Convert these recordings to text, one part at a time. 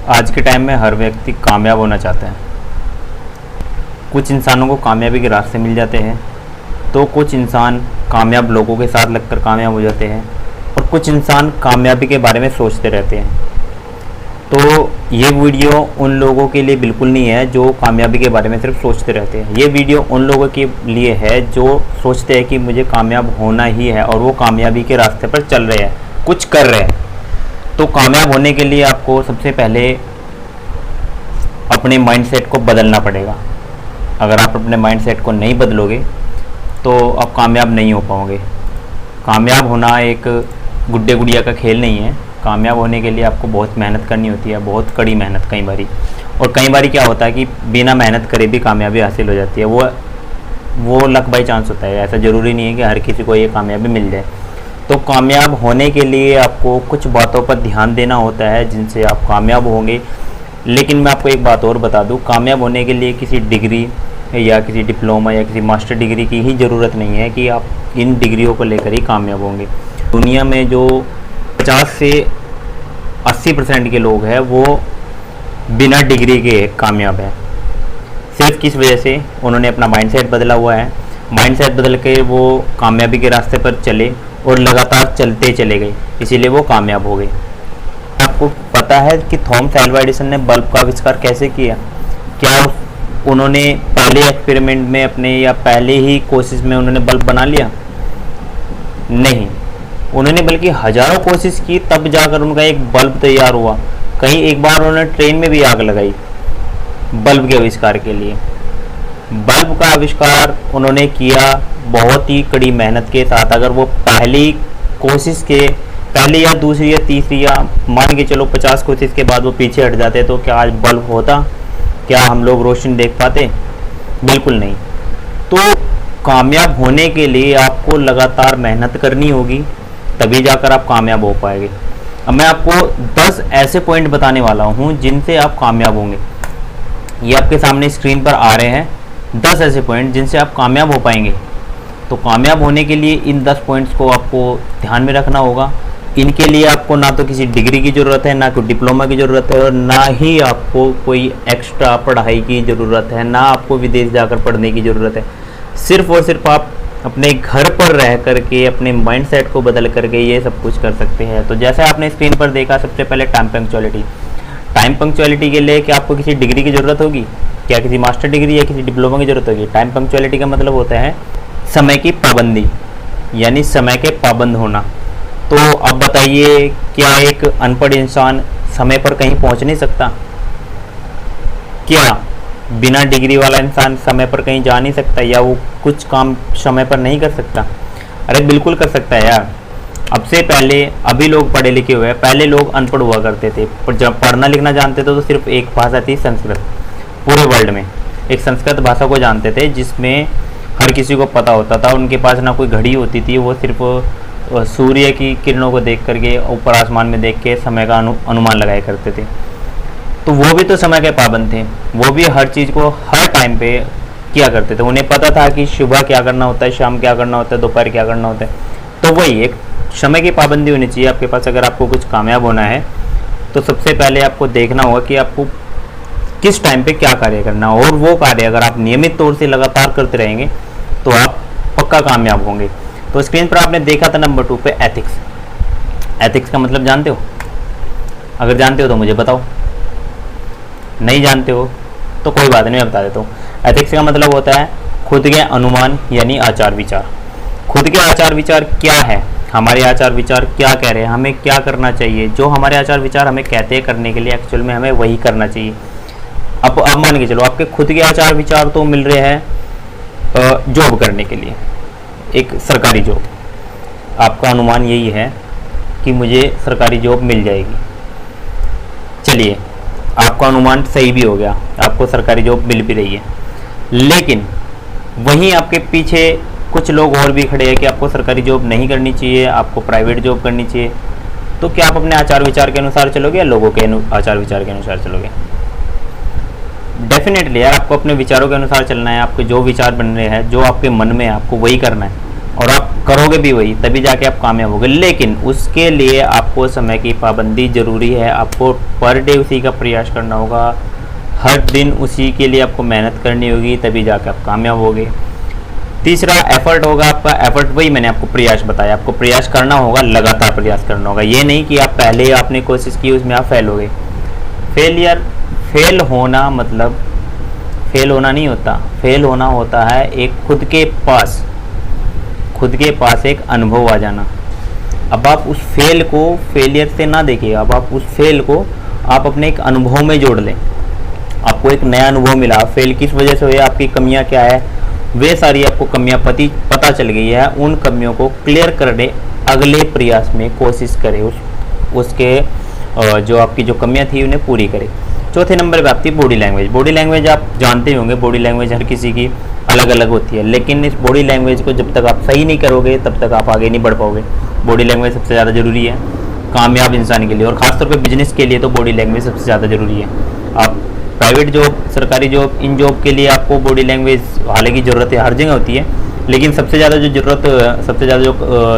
आज के टाइम में हर व्यक्ति कामयाब होना चाहता है। कुछ इंसानों को कामयाबी के रास्ते मिल जाते हैं, तो कुछ इंसान कामयाब लोगों के साथ लगकर कामयाब हो जाते हैं और कुछ इंसान कामयाबी के बारे में सोचते रहते हैं। तो ये वीडियो उन लोगों के लिए बिल्कुल नहीं है जो कामयाबी के बारे में सिर्फ सोचते रहते हैं। ये वीडियो उन लोगों के लिए है जो सोचते हैं कि मुझे कामयाब होना ही है और वो कामयाबी के रास्ते पर चल रहे हैं, कुछ कर रहे हैं। तो कामयाब होने के लिए आपको सबसे पहले अपने माइंडसेट को बदलना पड़ेगा। अगर आप अपने माइंडसेट को नहीं बदलोगे तो आप कामयाब नहीं हो पाओगे। कामयाब होना एक गुड्डे गुड़िया का खेल नहीं है। कामयाब होने के लिए आपको बहुत मेहनत करनी होती है, बहुत कड़ी मेहनत कई बारी। और कई बारी क्या होता है कि बिना मेहनत करे भी कामयाबी हासिल हो जाती है। वो लक बाई चांस होता है। ऐसा ज़रूरी नहीं है कि हर किसी को ये कामयाबी मिल जाए। तो कामयाब होने के लिए आपको कुछ बातों पर ध्यान देना होता है जिनसे आप कामयाब होंगे। लेकिन मैं आपको एक बात और बता दूं, कामयाब होने के लिए किसी डिग्री या किसी डिप्लोमा या किसी मास्टर डिग्री की ही ज़रूरत नहीं है कि आप इन डिग्रियों को लेकर ही कामयाब होंगे। दुनिया में जो 50 से 80% के लोग हैं वो बिना डिग्री के कामयाब हैं। सिर्फ किस वजह से? उन्होंने अपना माइंडसेट बदला हुआ है। माइंडसेट बदल के वो कामयाबी के रास्ते पर चले और लगातार चलते चले गए, इसीलिए वो कामयाब हो गए। आपको पता है कि थॉमस अल्वा एडिसन ने बल्ब का आविष्कार कैसे किया? क्या उन्होंने पहले एक्सपेरिमेंट में अपने या पहले ही कोशिश में उन्होंने बल्ब बना लिया? नहीं, उन्होंने बल्कि हजारों कोशिश की तब जाकर उनका एक बल्ब तैयार हुआ। कहीं एक बार उन्होंने ट्रेन में भी आग लगाई बल्ब के आविष्कार के लिए। बल्ब का आविष्कार उन्होंने किया बहुत ही कड़ी मेहनत के साथ। अगर वो पहली कोशिश के पहली या दूसरी या तीसरी या मान के चलो 50 कोशिश के बाद वो पीछे हट जाते तो क्या आज बल्ब होता? क्या हम लोग रोशनी देख पाते? बिल्कुल नहीं। तो कामयाब होने के लिए आपको लगातार मेहनत करनी होगी, तभी जाकर आप कामयाब हो पाएंगे। अब मैं आपको 10 ऐसे पॉइंट बताने वाला हूँ जिनसे आप कामयाब होंगे। ये आपके सामने स्क्रीन पर आ रहे हैं 10 ऐसे पॉइंट जिनसे आप कामयाब हो पाएंगे। तो कामयाब होने के लिए इन 10 पॉइंट्स को आपको ध्यान में रखना होगा। इनके लिए आपको ना तो किसी डिग्री की ज़रूरत है, ना कोई डिप्लोमा की ज़रूरत है और ना ही आपको कोई एक्स्ट्रा पढ़ाई की ज़रूरत है, ना आपको विदेश जाकर पढ़ने की ज़रूरत है। सिर्फ और सिर्फ आप अपने घर पर रह करके अपने माइंडसेट को बदल करके ये सब कुछ कर सकते हैं। तो जैसे आपने स्क्रीन पर देखा, सबसे पहले टाइम पंक्चुअलिटी। टाइम पंक्चुअलिटी के लिए क्या आपको किसी डिग्री की ज़रूरत होगी? क्या किसी मास्टर डिग्री या किसी डिप्लोमा की ज़रूरत होगी? टाइम पंक्चुअलिटी का मतलब होता है समय की पाबंदी, यानी समय के पाबंद होना। तो अब बताइए, क्या एक अनपढ़ इंसान समय पर कहीं पहुंच नहीं सकता? क्या बिना डिग्री वाला इंसान समय पर कहीं जा नहीं सकता या वो कुछ काम समय पर नहीं कर सकता? अरे बिल्कुल कर सकता है यार। अब से पहले, अभी लोग पढ़े लिखे हुए हैं, पहले लोग अनपढ़ हुआ करते थे। पर जब पढ़ना लिखना जानते थे तो सिर्फ एक भाषा थी, संस्कृत। पूरे वर्ल्ड में एक संस्कृत भाषा को जानते थे जिसमें हर किसी को पता होता था। उनके पास ना कोई घड़ी होती थी, वो सिर्फ सूर्य की किरणों को देख करके ऊपर आसमान में देख के समय का अनुमान लगाया करते थे। तो वो भी तो समय के पाबंद थे। वो भी हर चीज़ को हर टाइम पे किया करते थे। उन्हें पता था कि सुबह क्या करना होता है, शाम क्या करना होता है, दोपहर क्या करना होता है। तो वही एक समय की पाबंदी होनी चाहिए आपके पास। अगर आपको कुछ कामयाब होना है तो सबसे पहले आपको देखना होगा कि आपको किस टाइम पे क्या कार्य करना है, और वो कार्य अगर आप नियमित तौर से लगातार करते रहेंगे तो आप पक्का कामयाब होंगे। तो स्क्रीन पर आपने देखा था नंबर 2 पे एथिक्स। एथिक्स का मतलब जानते हो? अगर जानते हो तो मुझे बताओ, नहीं जानते हो तो कोई बात नहीं, मैं बता देता हूँ। एथिक्स का मतलब होता है खुद के अनुमान, यानी आचार विचार। खुद के आचार विचार क्या है, हमारे आचार विचार क्या कह रहे हैं, हमें क्या करना चाहिए। जो हमारे आचार विचार हमें कहते हैं करने के लिए, एक्चुअल में हमें वही करना चाहिए। अब मान के चलो आपके खुद के आचार विचार तो मिल रहे हैं जॉब करने के लिए, एक सरकारी जॉब। आपका अनुमान यही है कि मुझे सरकारी जॉब मिल जाएगी। चलिए, आपका अनुमान सही भी हो गया, आपको सरकारी जॉब मिल भी रही है। लेकिन वहीं आपके पीछे कुछ लोग और भी खड़े हैं कि आपको सरकारी जॉब नहीं करनी चाहिए, आपको प्राइवेट जॉब करनी चाहिए। तो क्या आप अपने आचार विचार के अनुसार चलोगे या लोगों के आचार विचार के अनुसार चलोगे? डेफिनेटली यार, आपको अपने विचारों के अनुसार चलना है। आपके जो विचार बन रहे हैं, जो आपके मन में है, आपको वही करना है। और आप करोगे भी वही, तभी जाके आप कामयाब होगे। लेकिन उसके लिए आपको समय की पाबंदी ज़रूरी है, आपको पर डे उसी का प्रयास करना होगा, हर दिन उसी के लिए आपको मेहनत करनी होगी, तभी जाके आप कामयाब होगे। तीसरा एफर्ट होगा आपका, एफर्ट वही मैंने आपको प्रयास बताया, आपको प्रयास करना होगा, लगातार प्रयास करना होगा। ये नहीं कि आप पहले ही आपने कोशिश की उसमें आप फेल हो गए। फेल होना मतलब फेल होना नहीं होता, फेल होना होता है एक खुद के पास एक अनुभव आ जाना। अब आप उस फेल को फेलियर से ना देखिए, अब आप उस फेल को आप अपने एक अनुभव में जोड़ लें। आपको एक नया अनुभव मिला, फेल किस वजह से हुई, आपकी कमियां क्या है, वे सारी आपको कमियां पता चल गई है। उन कमियों को क्लियर करने अगले प्रयास में कोशिश करें, उसके जो आपकी जो कमियां थी उन्हें पूरी करें। चौथे नंबर पे आती है बॉडी लैंग्वेज। बॉडी लैंग्वेज आप जानते होंगे, बॉडी लैंग्वेज हर किसी की अलग अलग होती है, लेकिन इस बॉडी लैंग्वेज को जब तक आप सही नहीं करोगे तब तक आप आगे नहीं बढ़ पाओगे। बॉडी लैंग्वेज सबसे ज़्यादा ज़रूरी है कामयाब इंसान के लिए, और ख़ासतौर पे बिजनेस के लिए तो बॉडी लैंग्वेज सबसे ज़्यादा ज़रूरी है। आप प्राइवेट जॉब, सरकारी जॉब, इन जॉब के लिए आपको बॉडी लैंग्वेज हालांकि ज़रूरत है, हर जगह होती है, लेकिन सबसे ज़्यादा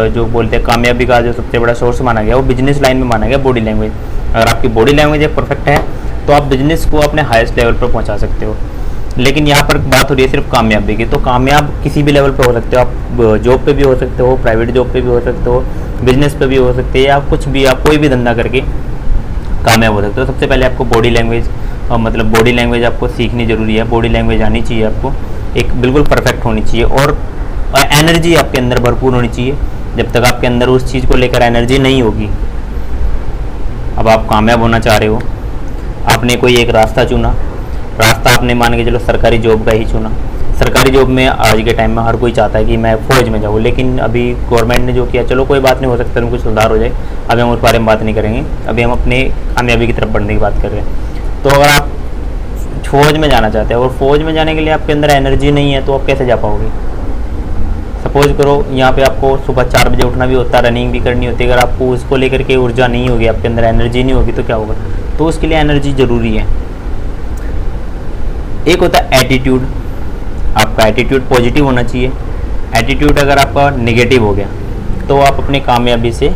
जो बोलते हैं कामयाबी का जो सबसे बड़ा सोर्स माना गया वो बिजनेस लाइन में माना गया बॉडी लैंग्वेज। अगर आपकी बॉडी लैंग्वेज एक परफेक्ट है तो आप बिजनेस को अपने हाईएस्ट लेवल पर पहुंचा सकते हो। लेकिन यहाँ पर बात हो रही है सिर्फ कामयाबी की, तो कामयाब किसी भी लेवल पे हो सकते हो। आप जॉब पे भी हो सकते हो, प्राइवेट जॉब पे भी हो सकते हो, बिजनेस पे भी हो सकते हैं, या कुछ भी आप कोई भी धंधा करके कामयाब हो सकते हो। सबसे पहले आपको बॉडी लैंग्वेज मतलब बॉडी लैंग्वेज आपको सीखनी ज़रूरी है, बॉडी लैंग्वेज आनी चाहिए आपको, एक बिल्कुल परफेक्ट होनी चाहिए, और एनर्जी आपके अंदर भरपूर होनी चाहिए। जब तक आपके अंदर उस चीज़ को लेकर एनर्जी नहीं होगी, अब आप कामयाब होना चाह रहे हो, आपने कोई एक रास्ता चुना, रास्ता आपने मान के चलो सरकारी जॉब का ही चुना। सरकारी जॉब में आज के टाइम में हर कोई चाहता है कि मैं फौज में जाऊँ, लेकिन अभी गवर्नमेंट ने जो किया, चलो कोई बात नहीं, हो सकता है कुछ सुधार हो जाए, अभी हम उस बारे में बात नहीं करेंगे, अभी हम अपने कामयाबी की तरफ बढ़ने की बात कर रहे हैं। तो अगर आप फौज में जाना चाहते हैं और फौज में जाने के लिए आपके अंदर एनर्जी नहीं है, तो आप कैसे जा पाओगे। सपोज करो यहाँ पे आपको सुबह 4 बजे उठना भी होता है, रनिंग भी करनी होती है, अगर आपको उसको लेकर के ऊर्जा नहीं होगी, आपके अंदर एनर्जी नहीं होगी, तो क्या होगा। तो उसके लिए एनर्जी ज़रूरी है। एक होता है एटीट्यूड, आपका एटीट्यूड पॉजिटिव होना चाहिए। एटीट्यूड अगर आपका नेगेटिव हो गया तो आप अपनी कामयाबी से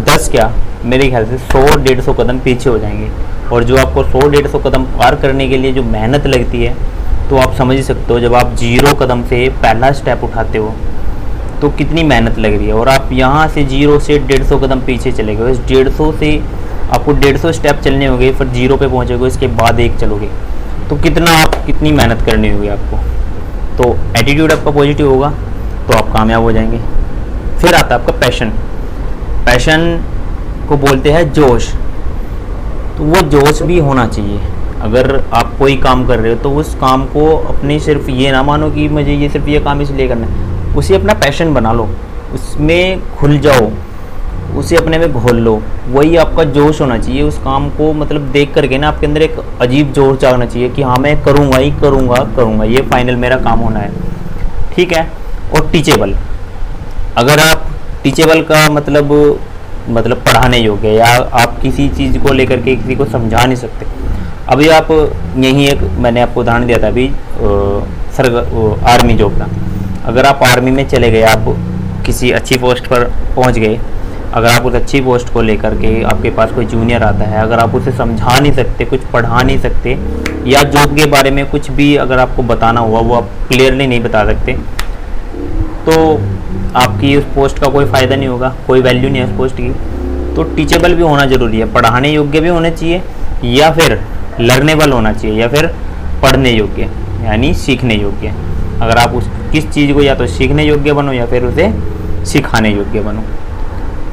10 क्या मेरे ख्याल से 100-150 कदम पीछे हो जाएंगे। और जो आपको 100-150 कदम पार करने के लिए जो मेहनत लगती है, तो आप समझ ही सकते हो, जब आप 0 कदम से पहला स्टेप उठाते हो तो कितनी मेहनत लग रही है, और आप यहाँ से 0 से 150 कदम पीछे चले गए। इस 150 से आपको 150 स्टेप चलने होंगे, फिर 0 पे पहुँचोगे, इसके बाद 1 चलोगे, तो कितनी मेहनत करनी होगी आपको। तो एटीट्यूड आपका पॉजिटिव होगा तो आप कामयाब हो जाएंगे। फिर आता है आपका पैशन। पैशन को बोलते हैं जोश, तो वो जोश भी होना चाहिए। अगर आप कोई काम कर रहे हो तो उस काम को अपनी सिर्फ ये ना मानो कि मुझे ये सिर्फ ये काम इसलिए करना है, उसे अपना पैशन बना लो, उसमें खुल जाओ, उसे अपने में घोल लो, वही आपका जोश होना चाहिए। उस काम को मतलब देख करके ना आपके अंदर एक अजीब जोश जागना चाहिए कि हाँ मैं करूँगा ही करूँगा, ये फाइनल मेरा काम होना है, ठीक है। और टीचेबल, अगर आप टीचेबल का मतलब पढ़ाने योग्य, या आप किसी चीज़ को लेकर के किसी को समझा नहीं सकते। अभी आप यही एक मैंने आपको उदाहरण दिया था अभी आर्मी जॉब का। अगर आप आर्मी में चले गए, आप किसी अच्छी पोस्ट पर पहुंच गए, अगर आप उस अच्छी पोस्ट को लेकर के आपके पास कोई जूनियर आता है, अगर आप उसे समझा नहीं सकते, कुछ पढ़ा नहीं सकते, या जॉब के बारे में कुछ भी अगर आपको बताना हुआ वो आप क्लियरली नहीं बता सकते, तो आपकी उस पोस्ट का कोई फ़ायदा नहीं होगा, कोई वैल्यू नहीं है उस पोस्ट की। तो टीचेबल भी होना ज़रूरी है, पढ़ाने योग्य भी होने चाहिए, या फिर लर्नेबल होना चाहिए, या फिर पढ़ने योग्य यानी सीखने योग्य। अगर आप उस किस चीज़ को या तो सीखने योग्य बनो या फिर उसे सिखाने योग्य बनो।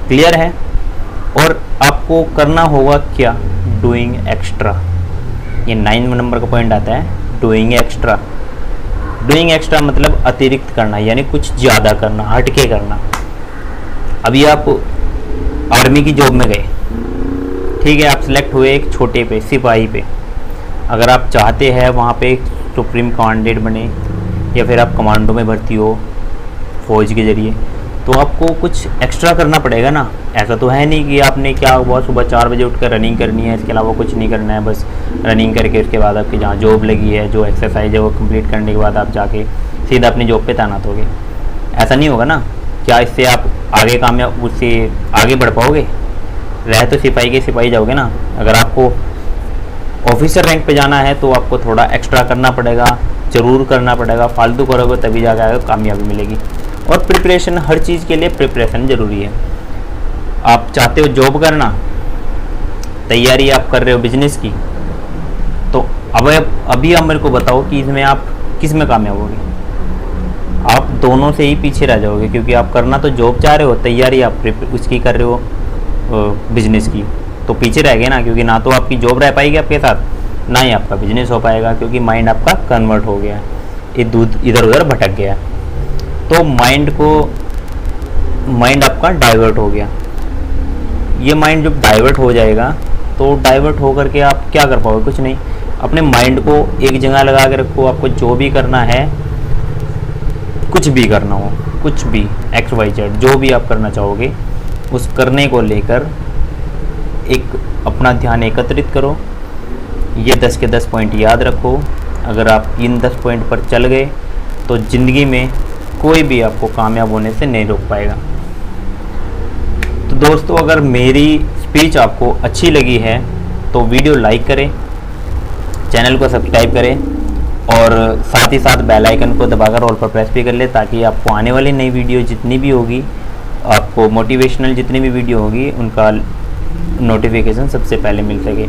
क्लियर है। और आपको करना होगा क्या, डूइंग एक्स्ट्रा। ये 9 नंबर का पॉइंट आता है, डूइंग एक्स्ट्रा। डूइंग एक्स्ट्रा मतलब अतिरिक्त करना, यानी कुछ ज़्यादा करना, हटके करना। अभी आप आर्मी की जॉब में गए, ठीक है, आप सिलेक्ट हुए एक छोटे पे, सिपाही पे। अगर आप चाहते हैं वहाँ पे सुप्रीम कमांडेंट बने, या फिर आप कमांडो में भर्ती हो फौज के ज़रिए, तो आपको कुछ एक्स्ट्रा करना पड़ेगा ना। ऐसा तो है नहीं कि आपने क्या हुआ सुबह 4 बजे उठकर रनिंग करनी है, इसके अलावा कुछ नहीं करना है, बस रनिंग करके उसके बाद आपकी जहाँ जॉब लगी है, जो एक्सरसाइज है वो कंप्लीट करने के बाद आप जाके सीधा अपनी जॉब पे तैनात होगे। ऐसा नहीं होगा ना। क्या इससे आप आगे कामयाब, उससे आगे बढ़ पाओगे? रह तो सिपाही के सिपाही जाओगे ना। अगर आपको ऑफिसर रैंक पे जाना है तो आपको थोड़ा एक्स्ट्रा करना पड़ेगा, ज़रूर करना पड़ेगा। फालतू करोगे तभी जाकर कामयाबी मिलेगी। और प्रिपरेशन, हर चीज़ के लिए प्रिपरेशन ज़रूरी है। आप चाहते हो जॉब करना, तैयारी आप कर रहे हो बिजनेस की, तो अभी आप मेरे को बताओ कि इसमें आप किस में कामयाब होगे? आप दोनों से ही पीछे रह जाओगे, क्योंकि आप करना तो जॉब चाह रहे हो, तैयारी आप उसकी कर रहे हो बिजनेस की, तो पीछे रह गए ना। क्योंकि ना तो आपकी जॉब रह पाएगी आपके साथ, ना ही आपका बिजनेस हो पाएगा, क्योंकि माइंड आपका कन्वर्ट हो गया है, इधर उधर भटक गया। तो माइंड आपका डाइवर्ट हो गया। ये माइंड जब डाइवर्ट हो जाएगा तो डाइवर्ट होकर के आप क्या कर पाओगे? कुछ नहीं। अपने माइंड को एक जगह लगा के रखो। आपको जो भी करना है, कुछ भी करना हो, कुछ भी XYZ जो भी आप करना चाहोगे, उस करने को लेकर एक अपना ध्यान एकत्रित करो। ये 10 के 10 पॉइंट याद रखो। अगर आप इन 10 पॉइंट पर चल गए तो ज़िंदगी में कोई भी आपको कामयाब होने से नहीं रोक पाएगा। तो दोस्तों, अगर मेरी स्पीच आपको अच्छी लगी है तो वीडियो लाइक करें, चैनल को सब्सक्राइब करें और साथ ही साथ बेल आइकन को दबाकर ऑल पर प्रेस भी कर ले, ताकि आपको आने वाली नई वीडियो जितनी भी होगी, आपको मोटिवेशनल जितनी भी वीडियो होगी, उनका नोटिफिकेशन सबसे पहले मिल सके।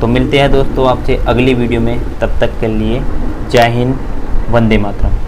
तो मिलते हैं दोस्तों आपसे अगली वीडियो में। तब तक के लिए जय हिंद, वंदे मातरम।